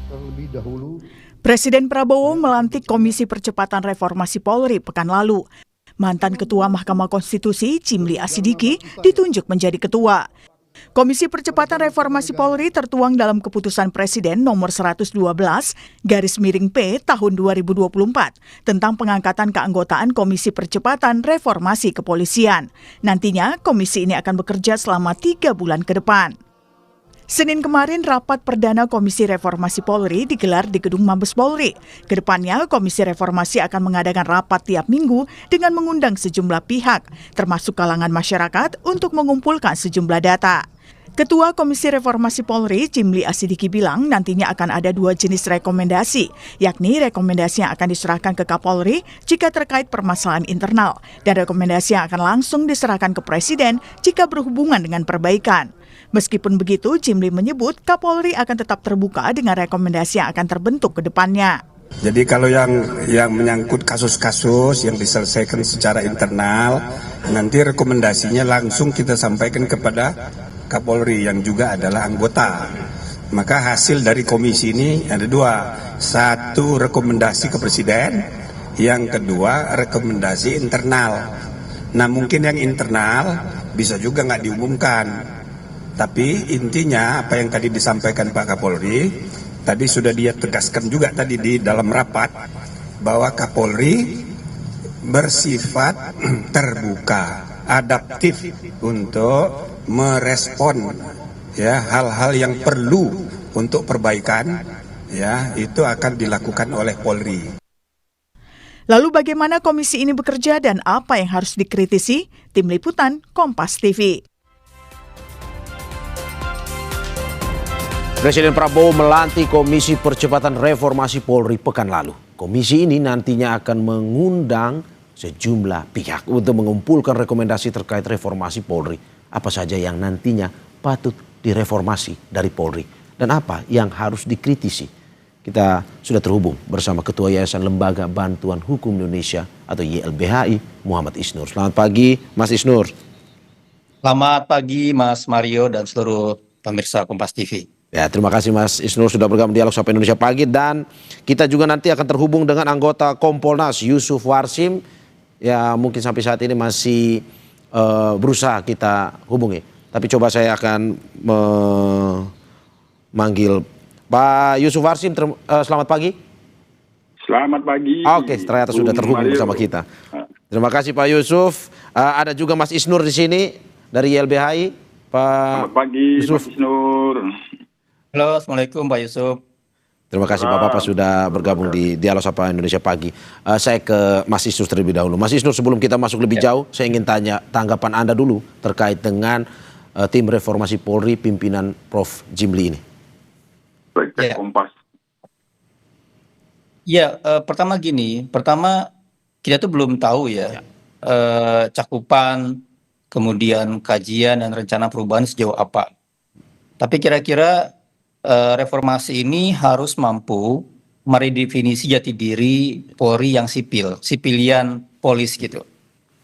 Terlebih dahulu, Presiden Prabowo melantik Komisi Percepatan Reformasi Polri pekan lalu. Mantan Ketua Mahkamah Konstitusi, Cimli Asidiki, ditunjuk menjadi ketua. Komisi Percepatan Reformasi Polri tertuang dalam Keputusan Presiden nomor 112/P tahun 2024 tentang pengangkatan keanggotaan Komisi Percepatan Reformasi Kepolisian. Nantinya, komisi ini akan bekerja selama 3 bulan ke depan. Senin kemarin, rapat perdana Komisi Reformasi Polri digelar di Gedung Mabes Polri. Kedepannya, Komisi Reformasi akan mengadakan rapat tiap minggu dengan mengundang sejumlah pihak, termasuk kalangan masyarakat, untuk mengumpulkan sejumlah data. Ketua Komisi Reformasi Polri, Cimli Asidiki bilang nantinya akan ada 2 jenis rekomendasi, yakni rekomendasi yang akan diserahkan ke Kapolri jika terkait permasalahan internal, dan rekomendasi yang akan langsung diserahkan ke Presiden jika berhubungan dengan perbaikan. Meskipun begitu, Cimli menyebut Kapolri akan tetap terbuka dengan rekomendasi yang akan terbentuk ke depannya. Jadi kalau yang menyangkut kasus-kasus yang diselesaikan secara internal, nanti rekomendasinya langsung kita sampaikan kepada Kapolri yang juga adalah anggota. Maka hasil dari komisi ini ada 2. 1 rekomendasi ke Presiden, yang kedua rekomendasi internal. Nah mungkin yang internal bisa juga nggak diumumkan. Tapi intinya apa yang tadi disampaikan Pak Kapolri, tadi sudah dia tegaskan juga tadi di dalam rapat, bahwa Kapolri bersifat terbuka, adaptif untuk merespon ya hal-hal yang perlu untuk perbaikan, ya itu akan dilakukan oleh Polri. Lalu bagaimana komisi ini bekerja dan apa yang harus dikritisi? Tim Liputan Kompas TV. Presiden Prabowo melantik Komisi Percepatan Reformasi Polri pekan lalu. Komisi ini nantinya akan mengundang sejumlah pihak untuk mengumpulkan rekomendasi terkait reformasi Polri. Apa saja yang nantinya patut direformasi dari Polri dan apa yang harus dikritisi. Kita sudah terhubung bersama Ketua Yayasan Lembaga Bantuan Hukum Indonesia atau YLBHI, Muhammad Isnur. Selamat pagi, Mas Isnur. Selamat pagi, Mas Mario dan seluruh pemirsa Kompas TV. Ya, terima kasih Mas Isnur sudah bergabung Dialog Sapa Indonesia Pagi, dan kita juga nanti akan terhubung dengan anggota Kompolnas Yusuf Warsim. Ya, mungkin sampai saat ini masih berusaha kita hubungi. Tapi coba saya akan memanggil Pak Yusuf Warsim. Selamat pagi. Selamat pagi. Oke, ternyata sudah terhubung bersama kita. Terima kasih Pak Yusuf. Ada juga Mas Isnur di sini dari YLBHI. Pak Selamat pagi, Yusuf. Mas Isnur. Halo, Assalamualaikum Pak Yusuf. Terima kasih Bapak-Bapak sudah bergabung di Dialog Sapa Indonesia Pagi. Saya ke Mas Isnur terlebih dahulu. Mas Isnur, sebelum kita masuk lebih jauh, saya ingin tanya tanggapan Anda dulu terkait dengan tim reformasi Polri pimpinan Prof. Jimli ini. Baik, Kompas. Ya, pertama kita tuh belum tahu ya. Cakupan, kemudian kajian dan rencana perubahan sejauh apa. Tapi kira-kira reformasi ini harus mampu meredefinisi jati diri Polri yang sipilian polis gitu.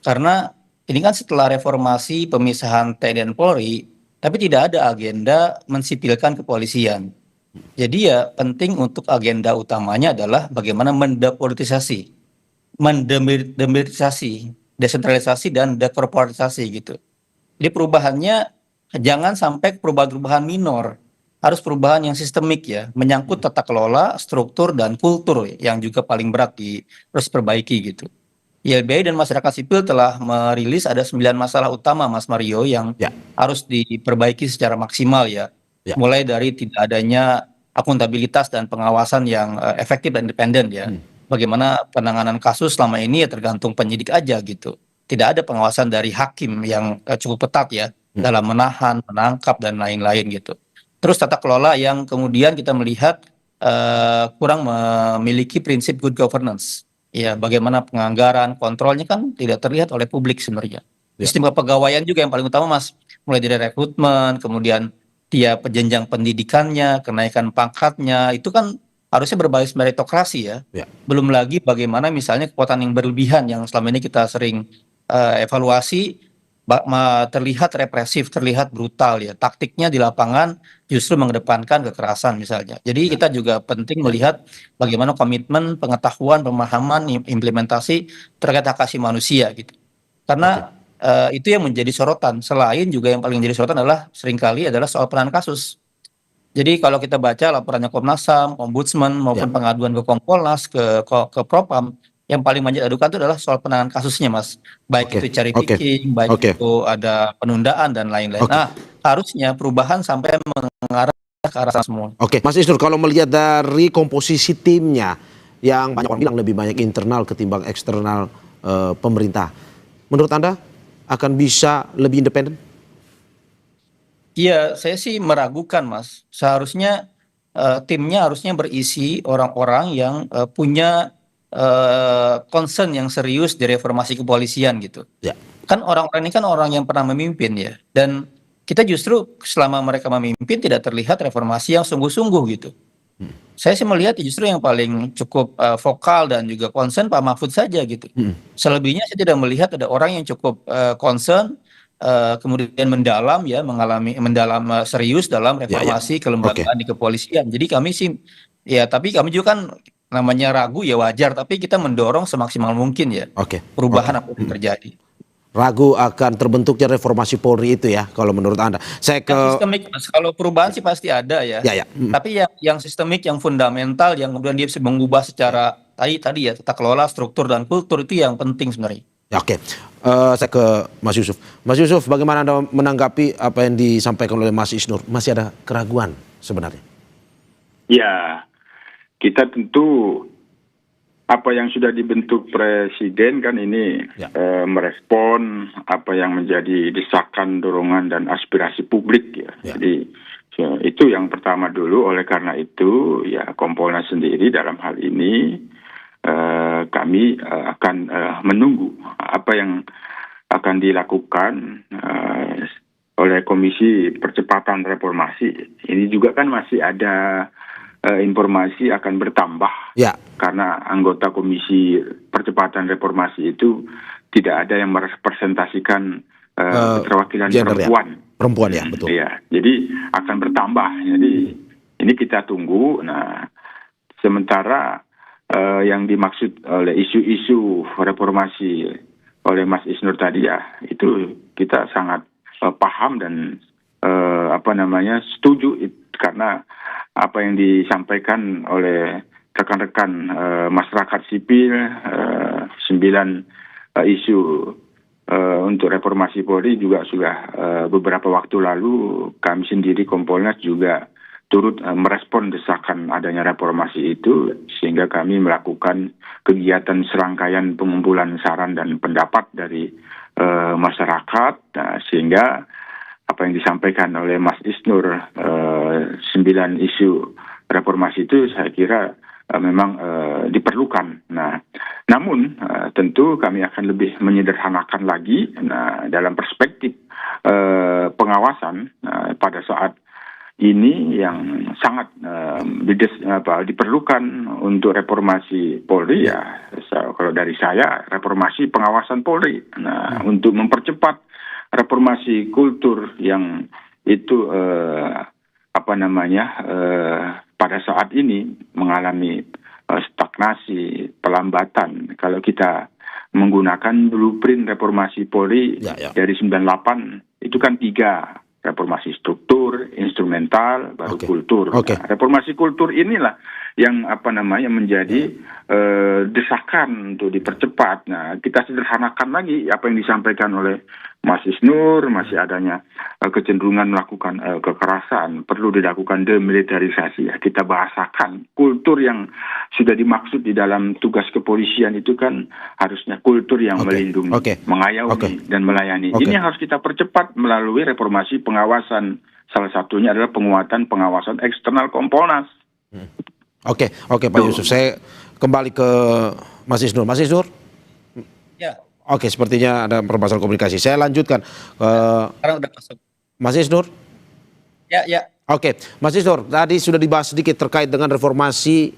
Karena ini kan setelah reformasi pemisahan TNI dan Polri, tapi tidak ada agenda mensipilkan kepolisian. Jadi ya penting untuk agenda utamanya adalah bagaimana mendepolitisasi, mendemilitisasi, desentralisasi dan dekorporatisasi gitu. Jadi perubahannya jangan sampai perubahan-perubahan minor. Harus perubahan yang sistemik ya, menyangkut tata kelola, struktur, dan kultur yang juga paling berat harus perbaiki gitu. YLBHI dan masyarakat sipil telah merilis ada 9 masalah utama Mas Mario yang harus diperbaiki secara maksimal ya. Mulai dari tidak adanya akuntabilitas dan pengawasan yang efektif dan independen ya. Bagaimana penanganan kasus selama ini ya tergantung penyidik aja gitu. Tidak ada pengawasan dari hakim yang cukup ketat ya dalam menahan, menangkap, dan lain-lain gitu. Terus tata kelola yang kemudian kita melihat kurang memiliki prinsip good governance. Ya, bagaimana penganggaran, kontrolnya kan tidak terlihat oleh publik sebenarnya. Sistem kepegawaian juga yang paling utama Mas. Mulai dari rekrutmen, kemudian dia penjenjang pendidikannya, kenaikan pangkatnya, itu kan harusnya berbasis meritokrasi ya. Belum lagi bagaimana misalnya kekuatan yang berlebihan yang selama ini kita sering evaluasi, terlihat represif, terlihat brutal ya. Taktiknya di lapangan justru mengedepankan kekerasan misalnya. Jadi kita juga penting melihat bagaimana komitmen, pengetahuan, pemahaman, implementasi terkait hak asasi manusia gitu. Karena itu yang menjadi sorotan. Selain juga yang paling menjadi sorotan adalah seringkali adalah soal penanganan kasus. Jadi kalau kita baca laporannya Komnas HAM, Ombudsman maupun pengaduan ke Kompolnas, ke Propam, yang paling banyak diadukan itu adalah soal penanganan kasusnya, Mas. Baik itu cherry picking, baik itu ada penundaan dan lain-lain. Nah, harusnya perubahan sampai mengarah ke arah semua. Oke, Mas Isnur, kalau melihat dari komposisi timnya yang banyak orang bilang lebih banyak internal ketimbang eksternal pemerintah, menurut Anda akan bisa lebih independen? Iya, saya sih meragukan, Mas. Seharusnya timnya harusnya berisi orang-orang yang punya concern yang serius di reformasi kepolisian gitu. Ya. Kan orang-orang ini kan orang yang pernah memimpin ya. Dan kita justru selama mereka memimpin tidak terlihat reformasi yang sungguh-sungguh gitu. Saya sih melihat justru yang paling cukup vokal dan juga concern Pak Mahfud saja gitu. Selebihnya saya tidak melihat ada orang yang cukup concern kemudian mendalam serius dalam reformasi kelembagaan di kepolisian. Jadi kami sih ya, tapi kami juga kan namanya ragu ya wajar, tapi kita mendorong semaksimal mungkin ya perubahan apa yang terjadi. Ragu akan terbentuknya reformasi Polri itu ya, kalau menurut Anda. Saya ke sistemik, Mas. Kalau perubahan sih pasti ada ya. Tapi yang sistemik, yang fundamental, yang kemudian dia bisa mengubah secara tadi ya tata kelola, struktur dan kultur itu yang penting sebenarnya. Ya, saya ke Mas Yusuf. Mas Yusuf, bagaimana Anda menanggapi apa yang disampaikan oleh Mas Isnur? Masih ada keraguan sebenarnya? Ya, kita tentu apa yang sudah dibentuk Presiden kan ini merespon apa yang menjadi desakan, dorongan, dan aspirasi publik ya. Jadi itu yang pertama dulu. Oleh karena itu ya Kompolnas sendiri dalam hal ini kami akan menunggu apa yang akan dilakukan oleh Komisi Percepatan Reformasi. Ini juga kan masih ada informasi akan bertambah karena anggota Komisi Percepatan Reformasi itu tidak ada yang merepresentasikan keterwakilan perempuan ya, betul. Ya, jadi akan bertambah. Jadi ini kita tunggu. Nah, sementara yang dimaksud oleh isu-isu reformasi oleh Mas Isnur tadi ya, itu kita sangat paham dan setuju karena apa yang disampaikan oleh rekan-rekan masyarakat sipil, 9 isu untuk reformasi Polri juga sudah beberapa waktu lalu kami sendiri Kompolnas juga turut merespon desakan adanya reformasi itu, sehingga kami melakukan kegiatan serangkaian pengumpulan saran dan pendapat dari masyarakat, sehingga apa yang disampaikan oleh Mas Isnur 9 isu reformasi itu saya kira memang diperlukan. Nah, namun tentu kami akan lebih menyederhanakan lagi dalam perspektif pengawasan pada saat ini yang sangat diperlukan untuk reformasi Polri ya. Kalau dari saya reformasi pengawasan Polri. Nah, untuk mempercepat reformasi kultur yang itu pada saat ini mengalami stagnasi, pelambatan. Kalau kita menggunakan blueprint reformasi Polri dari 98 itu kan 3. Reformasi struktur, instrumental, baru kultur. Nah, reformasi kultur inilah yang menjadi desakan untuk dipercepat. Nah, kita sederhanakan lagi apa yang disampaikan oleh Mas Isnur, masih adanya kecenderungan melakukan kekerasan, perlu dilakukan demilitarisasi. Ya, kita bahasakan kultur yang sudah dimaksud di dalam tugas kepolisian itu kan harusnya kultur yang melindungi, mengayomi, dan melayani. Ini harus kita percepat melalui reformasi pengawasan. Salah satunya adalah penguatan pengawasan eksternal Kompolnas. Oke, Pak Yusuf. Saya kembali ke Mas Isnur. Mas Isnur? Ya. Oke, sepertinya ada permasalahan komunikasi. Saya lanjutkan. Sekarang udah masuk. Mas Isnur? Ya. Oke, Mas Isnur, tadi sudah dibahas sedikit terkait dengan reformasi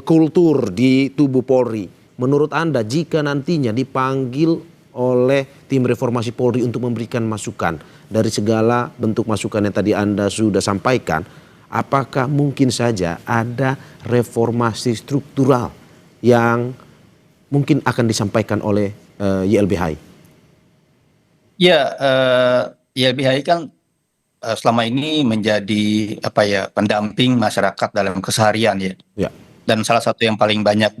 kultur di tubuh Polri. Menurut Anda, jika nantinya dipanggil oleh tim reformasi Polri untuk memberikan masukan dari segala bentuk masukan yang tadi Anda sudah sampaikan. Apakah mungkin saja ada reformasi struktural yang mungkin akan disampaikan oleh YLBHI? Ya, YLBHI kan selama ini menjadi pendamping masyarakat dalam keseharian ya. Ya. Dan salah satu yang paling banyak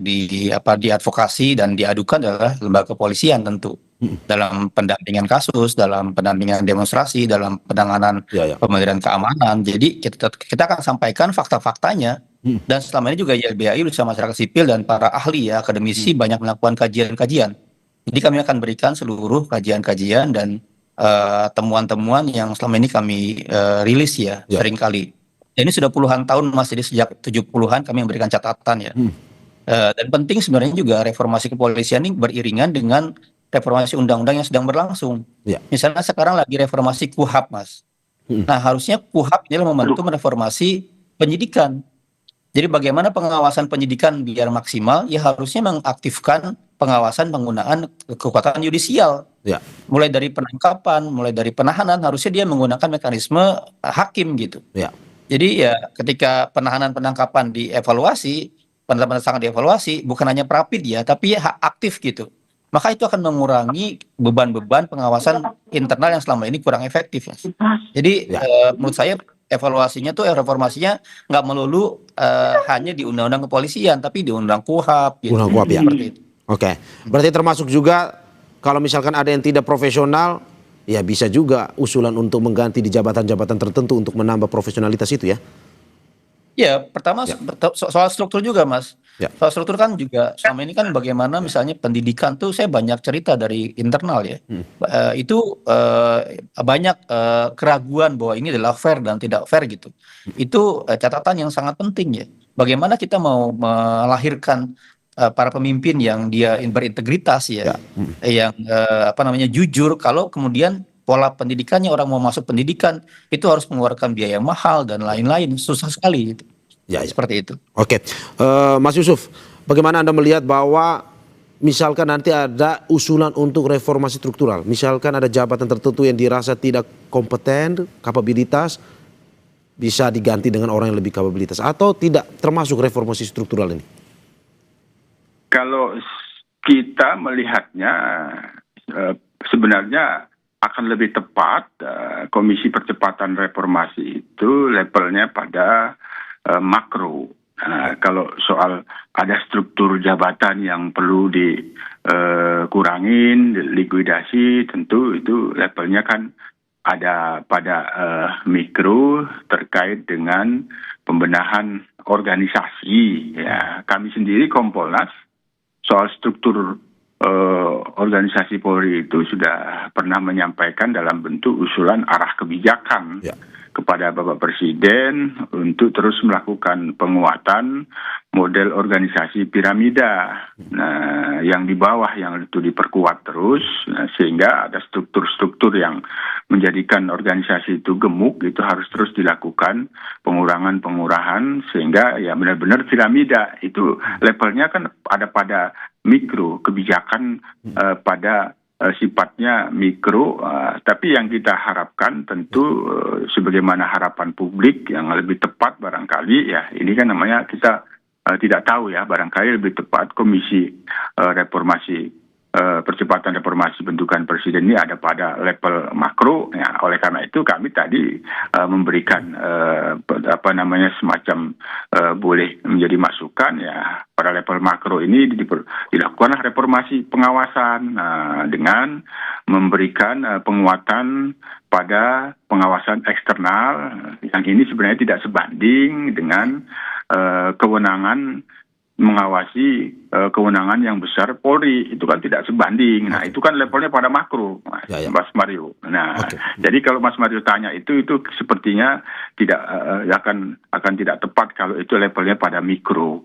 diadvokasi dan diadukan adalah lembaga kepolisian tentu. Dalam pendampingan kasus, dalam pendampingan demonstrasi, dalam penanganan pemeliharaan keamanan. Jadi kita akan sampaikan fakta-faktanya. Dan selama ini juga YLBHI bersama masyarakat sipil dan para ahli ya, akademisi banyak melakukan kajian-kajian. Jadi kami akan berikan seluruh kajian-kajian dan temuan-temuan yang selama ini kami rilis ya seringkali. Ini sudah puluhan tahun Mas, jadi sejak 70-an kami memberikan catatan ya. Dan penting sebenarnya juga reformasi kepolisian ini beriringan dengan reformasi undang-undang yang sedang berlangsung. Misalnya sekarang lagi reformasi KUHAP Mas. Nah harusnya KUHAP ini membantu mereformasi penyidikan. Jadi bagaimana pengawasan penyidikan biar maksimal, ya harusnya mengaktifkan pengawasan penggunaan kekuatan yudisial. Mulai dari penangkapan, mulai dari penahanan, harusnya dia menggunakan mekanisme hakim gitu. Jadi ya ketika penahanan penangkapan dievaluasi, penetapan dievaluasi, bukan hanya prapid ya, tapi ya aktif gitu. Maka itu akan mengurangi beban-beban pengawasan internal yang selama ini kurang efektif. Jadi menurut saya evaluasinya tuh reformasinya nggak melulu hanya di undang-undang kepolisian, tapi di undang KUHAP. Gitu. Undang KUHAP ya. Oke, berarti termasuk juga kalau misalkan ada yang tidak profesional, ya bisa juga usulan untuk mengganti di jabatan-jabatan tertentu untuk menambah profesionalitas itu ya? Ya, pertama soal struktur juga Mas. Soal struktur kan juga selama ini kan bagaimana misalnya pendidikan tuh saya banyak cerita dari internal ya. Itu banyak keraguan bahwa ini adalah fair dan tidak fair gitu. Itu catatan yang sangat penting ya. Bagaimana kita mau melahirkan para pemimpin yang dia berintegritas ya. Yang jujur, kalau kemudian pola pendidikannya orang mau masuk pendidikan itu harus mengeluarkan biaya mahal dan lain-lain, susah sekali gitu. Seperti itu. Oke, Mas Yusuf, bagaimana Anda melihat bahwa misalkan nanti ada usulan untuk reformasi struktural, misalkan ada jabatan tertentu yang dirasa tidak kompeten, kapabilitas, bisa diganti dengan orang yang lebih kapabilitas, atau tidak termasuk reformasi struktural ini? Kalau kita melihatnya sebenarnya akan lebih tepat Komisi Percepatan Reformasi itu levelnya pada makro. Kalau soal ada struktur jabatan yang perlu dikurangin, likuidasi, tentu itu levelnya kan ada pada mikro terkait dengan pembenahan organisasi. Ya, kami sendiri Kompolnas soal struktur organisasi Polri itu sudah pernah menyampaikan dalam bentuk usulan arah kebijakan kepada Bapak Presiden untuk terus melakukan penguatan model organisasi piramida. Nah, yang di bawah yang itu diperkuat terus, sehingga ada struktur-struktur yang menjadikan organisasi itu gemuk, itu harus terus dilakukan pengurangan-pengurahan sehingga ya benar-benar piramida itu levelnya kan ada pada mikro, kebijakan pada sifatnya mikro, tapi yang kita harapkan tentu sebagaimana harapan publik yang lebih tepat barangkali ya, ini kan namanya kita tidak tahu ya, barangkali lebih tepat Komisi Reformasi Percepatan Reformasi Bentukan Presiden ini ada pada level makro ya. Oleh karena itu kami tadi memberikan semacam boleh menjadi masukan ya, pada level makro ini dilakukanlah reformasi pengawasan dengan memberikan penguatan pada pengawasan eksternal yang ini sebenarnya tidak sebanding dengan kewenangan mengawasi kewenangan yang besar Polri, itu kan tidak sebanding. Nah, itu kan levelnya pada makro, Mas Mario. Nah, jadi kalau Mas Mario tanya itu sepertinya tidak akan tidak tepat kalau itu levelnya pada mikro.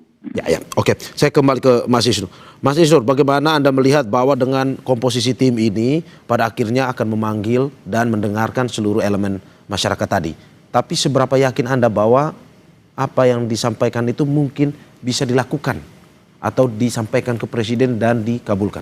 Oke, saya kembali ke Mas Isnur. Mas Isnur, bagaimana Anda melihat bahwa dengan komposisi tim ini pada akhirnya akan memanggil dan mendengarkan seluruh elemen masyarakat tadi. Tapi seberapa yakin Anda bahwa apa yang disampaikan itu mungkin bisa dilakukan atau disampaikan ke Presiden dan dikabulkan?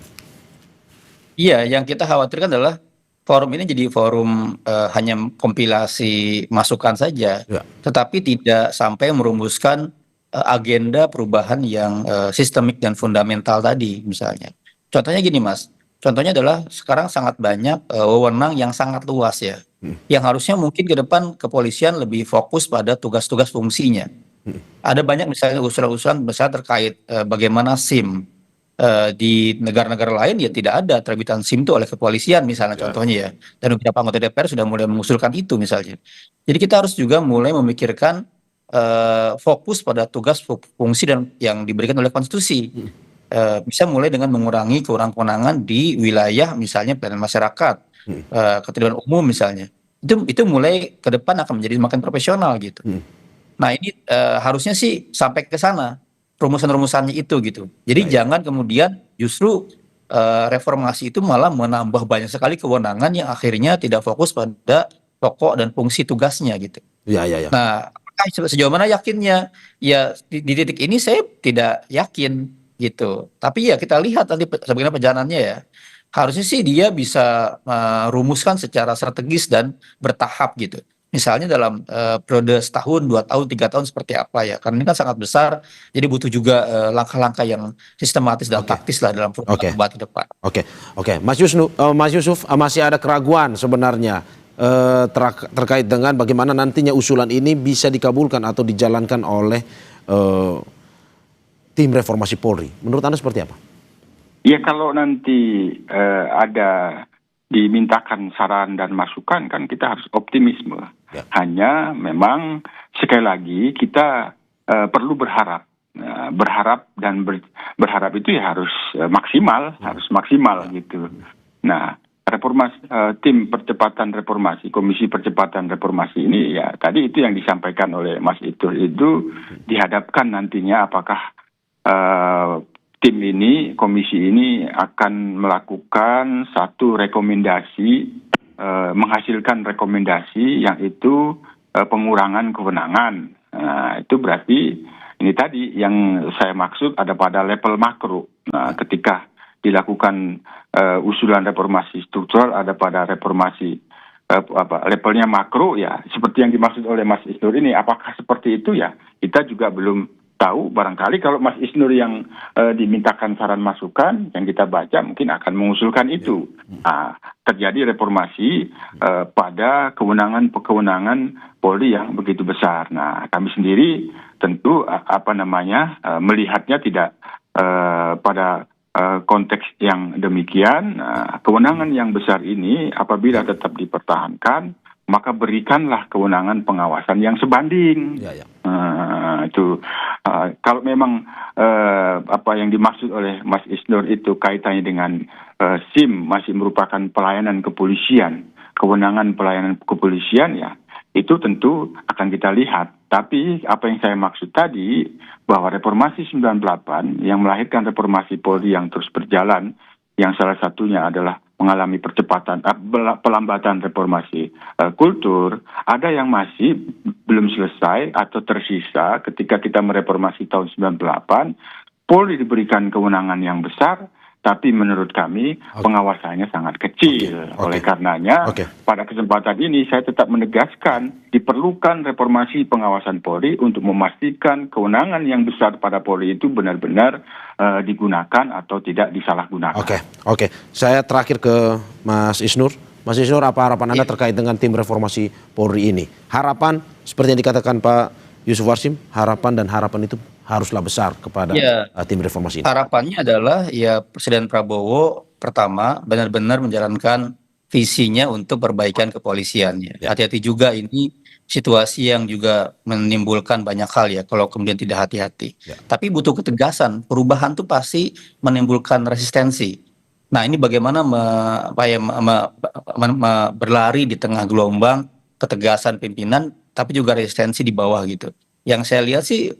Iya, yang kita khawatirkan adalah forum ini jadi forum hanya kompilasi masukan saja, Ya. tetapi tidak sampai merumuskan agenda perubahan yang sistemik dan fundamental tadi, misalnya. Contohnya gini, Mas. Contohnya adalah sekarang sangat banyak wewenang yang sangat luas ya, yang harusnya mungkin ke depan kepolisian lebih fokus pada tugas-tugas fungsinya. Ada banyak misalnya usulan-usulan besar terkait bagaimana SIM di negara-negara lain ya tidak ada terbitan SIM itu oleh kepolisian misalnya Ya. contohnya ya. Dan beberapa anggota DPR sudah mulai mengusulkan itu misalnya. Jadi kita harus juga mulai memikirkan fokus pada tugas fungsi dan yang diberikan oleh konstitusi. Bisa mulai dengan mengurangi kewenangan-kewenangan di wilayah misalnya pelayanan masyarakat, ketertiban umum misalnya. Itu mulai ke depan akan menjadi makin profesional gitu. Nah ini harusnya sih sampai ke sana rumusan-rumusannya itu gitu. Jadi jangan kemudian justru reformasi itu malah menambah banyak sekali kewenangan yang akhirnya tidak fokus pada pokok dan fungsi tugasnya gitu. Ya, ya, ya. Nah, apakah sejauh mana yakinnya? Ya di titik ini saya tidak yakin gitu. Tapi ya kita lihat nanti bagaimana perjalanannya ya. Harusnya sih dia bisa merumuskan secara strategis dan bertahap gitu. Misalnya dalam periode setahun, 2 tahun, 3 tahun seperti apa ya? Karena ini kan sangat besar, jadi butuh juga langkah-langkah yang sistematis dan Oke. taktis lah dalam perubahan ke depan. Oke, oke, Mas Yusuf, masih ada keraguan sebenarnya terkait dengan bagaimana nantinya usulan ini bisa dikabulkan atau dijalankan oleh tim reformasi Polri. Menurut Anda seperti apa? Ya kalau nanti ada dimintakan saran dan masukan kan kita harus optimisme. Ya. Hanya memang sekali lagi kita perlu berharap. Berharap dan berharap itu ya harus maksimal gitu. Nah, tim percepatan reformasi, komisi percepatan reformasi ini ya tadi itu yang disampaikan oleh Mas itu dihadapkan nantinya apakah tim ini, komisi ini akan melakukan satu rekomendasi, menghasilkan rekomendasi yang itu pengurangan kewenangan. Itu berarti ini tadi yang saya maksud ada pada level makro. Nah, ketika dilakukan usulan reformasi struktural ada pada reformasi levelnya makro ya seperti yang dimaksud oleh Mas Isnur ini. Apakah seperti itu ya? Kita juga belum tahu, barangkali kalau Mas Isnur yang dimintakan saran masukan yang kita baca mungkin akan mengusulkan itu. Nah, terjadi reformasi pada kewenangan Polri yang begitu besar. Nah, kami sendiri tentu melihatnya tidak pada konteks yang demikian. Kewenangan yang besar ini apabila tetap dipertahankan maka berikanlah kewenangan pengawasan yang sebanding. Ya. Kalau memang apa yang dimaksud oleh Mas Isnur itu kaitannya dengan SIM masih merupakan pelayanan kepolisian, kewenangan pelayanan kepolisian ya, itu tentu akan kita lihat. Tapi apa yang saya maksud tadi bahwa reformasi 98 yang melahirkan reformasi Polri yang terus berjalan, yang salah satunya adalah mengalami pelambatan reformasi kultur, ada yang masih belum selesai atau tersisa ketika kita mereformasi tahun 98, Polri diberikan kewenangan yang besar, tapi menurut kami pengawasannya sangat kecil. Oleh karenanya, pada kesempatan ini saya tetap menegaskan diperlukan reformasi pengawasan Polri untuk memastikan kewenangan yang besar pada Polri itu benar-benar digunakan atau tidak disalahgunakan. Oke. Saya terakhir ke Mas Isnur. Mas Isnur, apa harapan Anda terkait dengan tim reformasi Polri ini? Harapan, seperti yang dikatakan Pak Yusuf Warsim, harapan itu haruslah besar kepada tim reformasi ini. Harapannya adalah ya Presiden Prabowo pertama benar-benar menjalankan visinya untuk perbaikan kepolisian ya. Hati-hati juga ini situasi yang juga menimbulkan banyak hal ya kalau kemudian tidak hati-hati. Tapi butuh ketegasan, perubahan tuh pasti menimbulkan resistensi. Nah, ini bagaimana berlari di tengah gelombang ketegasan pimpinan tapi juga resistensi di bawah gitu. Yang saya lihat sih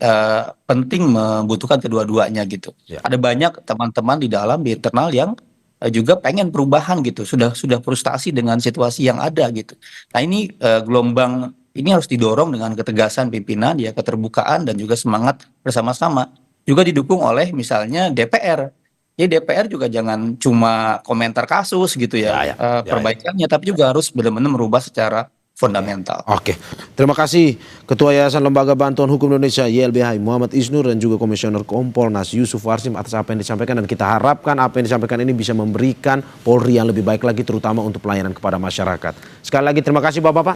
penting membutuhkan kedua-duanya gitu. Ada banyak teman-teman di internal yang juga pengen perubahan gitu, sudah frustasi dengan situasi yang ada gitu. Nah ini gelombang ini harus didorong dengan ketegasan pimpinan ya, keterbukaan dan juga semangat bersama-sama. Juga didukung oleh misalnya DPR Jadi DPR juga jangan cuma komentar kasus gitu ya, perbaikannya, tapi juga harus benar-benar merubah secara fundamental. Oke, terima kasih Ketua Yayasan Lembaga Bantuan Hukum Indonesia YLBHI Muhammad Isnur dan juga Komisioner Kompolnas Yusuf Warsim atas apa yang disampaikan, dan kita harapkan apa yang disampaikan ini bisa memberikan Polri yang lebih baik lagi terutama untuk pelayanan kepada masyarakat. Sekali lagi terima kasih Bapak-Bapak.